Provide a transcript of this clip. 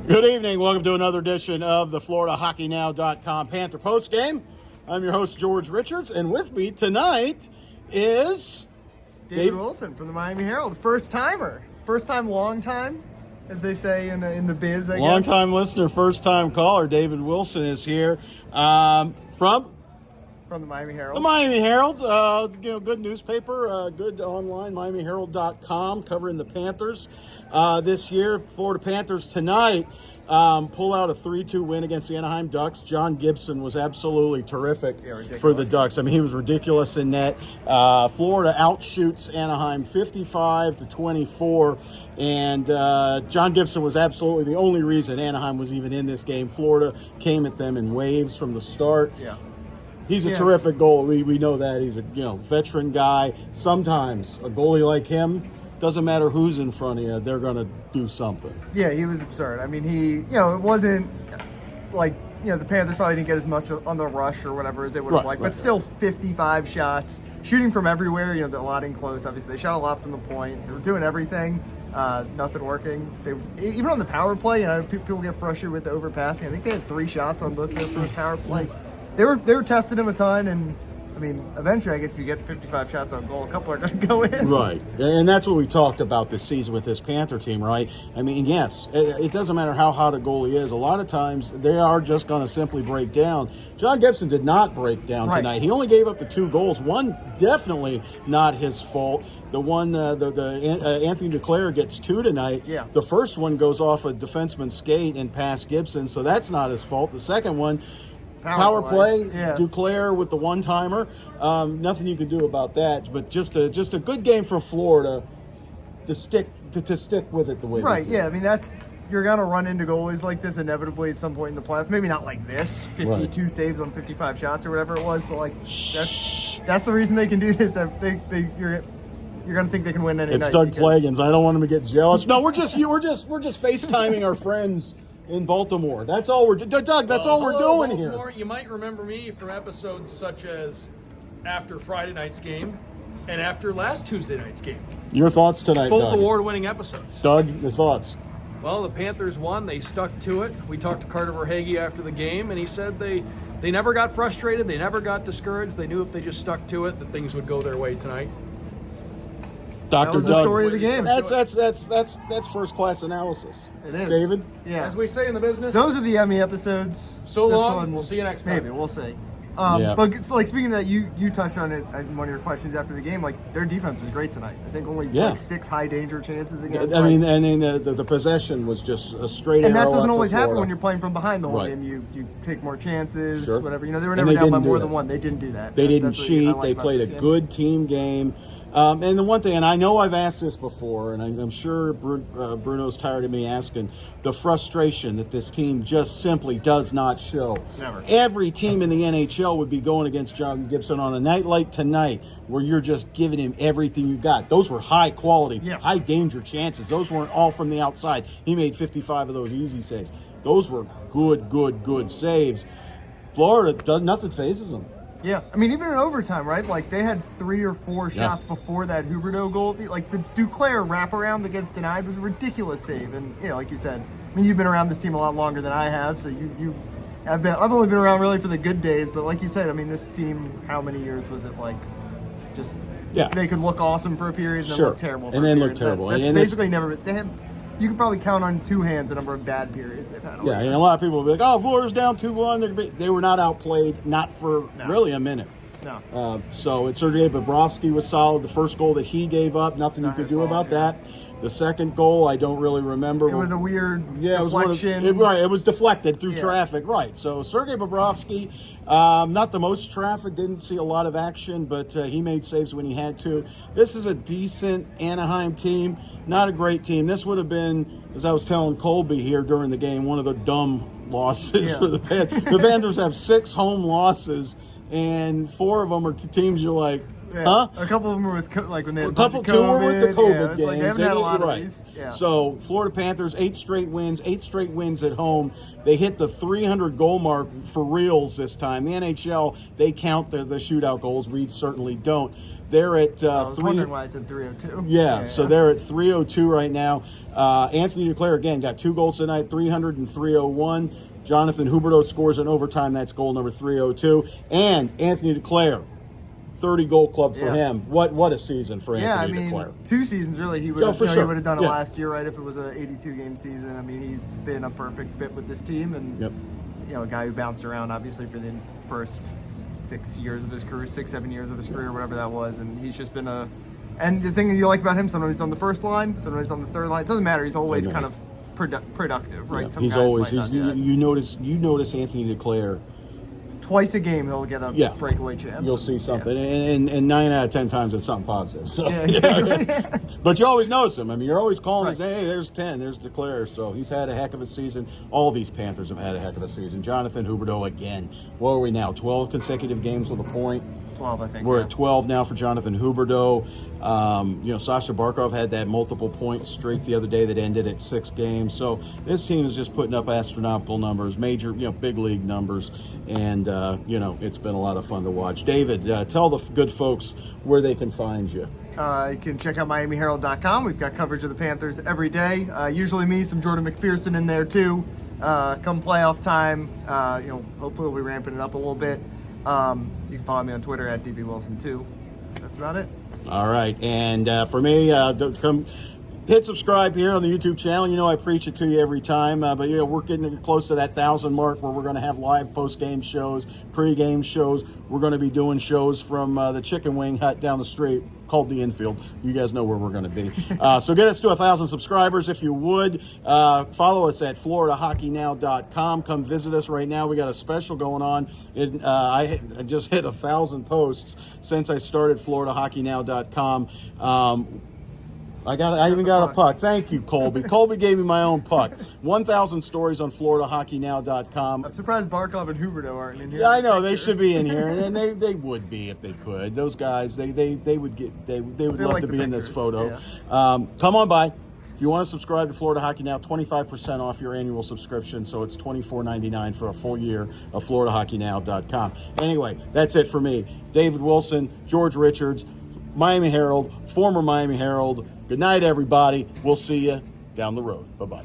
Good evening. Welcome to another edition of the Floridahockeynow.com Panther Postgame. I'm your host, George Richards, and with me tonight is... David Wilson from the Miami Herald. First-timer. First-time, long-time, as they say in the biz, I guess. Long-time listener, first-time caller. David Wilson is here from the Miami Herald. The Miami Herald, good newspaper, good online, MiamiHerald.com, covering the Panthers this year. Florida Panthers tonight pull out a 3-2 win against the Anaheim Ducks. John Gibson was absolutely terrific for the Ducks. I mean, he was ridiculous in net. Florida outshoots Anaheim 55-24, and John Gibson was absolutely the only reason Anaheim was even in this game. Florida came at them in waves from the start. Yeah. He's a terrific goalie. We know that. He's a veteran guy. Sometimes a goalie like him, doesn't matter who's in front of you, they're going to do something. Yeah, he was absurd. I mean, it wasn't like, the Panthers probably didn't get as much on the rush or whatever as they would have liked, but still 55 shots, shooting from everywhere, a lot in close. Obviously, they shot a lot from the point. They were doing everything. Nothing working. Even on the power play, people get frustrated with the overpassing. I think they had 3 shots on both their first power play. They were testing him a ton, and I mean, eventually, I guess if you get 55 shots on goal, a couple are going to go in. Right, and that's what we talked about this season with this Panther team, right? I mean, yes, it doesn't matter how hot a goalie is. A lot of times, they are just going to simply break down. John Gibson did not break down tonight. He only gave up the 2 goals. One definitely not his fault. The one, Anthony Duclair gets 2 tonight. Yeah. The first one goes off a defenseman's skate and past Gibson, so that's not his fault. The second one, Power play, Duclair with the one-timer. Nothing you can do about that, but just a good game for Florida to stick with it the way they did. Yeah, I mean, you're going to run into goalies like this inevitably at some point in the playoffs. Maybe not like this, 52 saves on 55 shots or whatever it was, but that's the reason they can do this. You're going to think they can win any night. It's Doug Plagens. I don't want him to get jealous. No, we're just FaceTiming our friends in Baltimore. That's all we're doing. Doug, that's all we're doing Baltimore, here. You might remember me from episodes such as after Friday night's game and after last Tuesday night's game. Your thoughts tonight, Both Doug? award-winning episodes. Doug, your thoughts? Well, the Panthers won. They stuck to it. We talked to Carter Verhaeghe after the game, and he said they never got frustrated. They never got discouraged. They knew if they just stuck to it that things would go their way tonight. Dr. That was Doug. the story of the game. That's first-class analysis. It is. David? Yeah. As we say in the business, Those are the Emmy episodes. so This long. one, We'll see you next time. Maybe, we'll see. But speaking of that, you touched on it in one of your questions after the game. Their defense was great tonight. I think only 6 high danger chances against. I mean, the possession was just a straight arrow. And that doesn't out always to happen Florida. when you're playing from behind the whole game. You take more chances, whatever. They were And never they down by didn't do more that. than one. They didn't do that. They didn't That's what I cheat. like They about played a this game. good team game. And the one thing, and I know I've asked this before, and I'm sure Bruno's tired of me asking, the frustration that this team just simply does not show. Never. Every team in the NHL would be going against John Gibson on a night like tonight where you're just giving him everything you got. Those were high quality, high danger chances. Those weren't all from the outside. He made 55 of those easy saves. Those were good saves. Florida, nothing phases them. Yeah, I mean, even in overtime, right? They had 3 or 4 shots before that Huberdeau goal. The Duclair wraparound against denied was a ridiculous save. And, like you said, I mean, you've been around this team a lot longer than I have, so I've only been around really for the good days. But like you said, I mean, this team, how many years was it they could look awesome for a period and then look terrible for a period. And then look terrible. That's basically never, you could probably count on 2 hands the number of bad periods they've had. Yeah, and a lot of people will be like, oh, Florida's down 2-1. They were not outplayed, not for really a minute. No. So Sergei Bobrovsky was solid. The first goal that he gave up, nothing you could do about that. The second goal, I don't really remember. It was a weird deflection. It was deflected through traffic, right. So Sergei Bobrovsky, not the most traffic, didn't see a lot of action, but he made saves when he had to. This is a decent Anaheim team, not a great team. This would have been, as I was telling Colby here during the game, one of the dumb losses for the Panthers. The Panthers have 6 home losses, and 4 of them are to teams you're like, Huh? A couple of them were with like when they had Two were with the COVID Like, they games. haven't had a lot of Right. these. Yeah. So Florida Panthers, 8 straight wins at home. They hit the 300 goal mark for reals this time. The NHL, they count the shootout goals. We certainly don't. They're at I was wondering why I said 302. Yeah, so they're at 302 right now. Anthony Duclair, again, got 2 goals tonight, 300 and 301. Jonathan Huberdeau scores in overtime. That's goal number 302. And Anthony Duclair, 30 goal club for him. What a season for Anthony Duclair. 2 seasons really. He would have for sure. he would have done it last year, right? If it was a 82-game season. I mean, he's been a perfect fit with this team, and a guy who bounced around obviously for the first 6 years of his career, 6-7 years of his career, whatever that was, and he's just been a. And the thing that you like about him, sometimes he's on the first line, sometimes he's on the third line. It doesn't matter. He's always kind of productive, right? Yeah. He's always you notice Anthony Duclair. Twice a game he'll get a breakaway chance. You'll see something, and 9 out of 10 times it's something positive. So, exactly. But you always notice him. I mean, you're always calling his hey, there's 10, there's Duclair. So he's had a heck of a season. All these Panthers have had a heck of a season. Jonathan Huberdeau again. What are we now? 12 consecutive games with a point. 12, I think. We're at 12 now for Jonathan Huberdeau. Sasha Barkov had that multiple point streak the other day that ended at 6 games. So this team is just putting up astronomical numbers, major, big league numbers, and it's been a lot of fun to watch. David, tell the good folks where they can find you. You can check out MiamiHerald.com. We've got coverage of the Panthers every day. Usually me, some Jordan McPherson in there too. Come playoff time, hopefully we'll be ramping it up a little bit. You can follow me on Twitter at DBWilson2. That's about it. All right. And for me, come hit subscribe here on the YouTube channel. I preach it to you every time. But we're getting close to that 1,000 mark where we're going to have live post-game shows, pre-game shows. We're going to be doing shows from the Chicken Wing Hut down the street called The Infield. You guys know where we're going to be. So get us to 1,000 subscribers if you would. Follow us at FloridaHockeynow.com. Come visit us right now. We got a special going on. I just hit 1,000 posts since I started FloridaHockeynow.com. I even got a puck. Thank you, Colby. Colby gave me my own puck. 1,000 stories on FloridaHockeyNow.com. I'm surprised Barkov and Huberdeau aren't in here. Yeah, I know they should be in here, and they would be if they could. Those guys, they would love like to be in this photo. Yeah. Come on by. If you want to subscribe to Florida Hockey Now, 25% off your annual subscription, so it's $24.99 for a full year of FloridaHockeyNow.com. Anyway, that's it for me. David Wilson, George Richards, Miami Herald, former Miami Herald. Good night, everybody. We'll see you down the road. Bye-bye.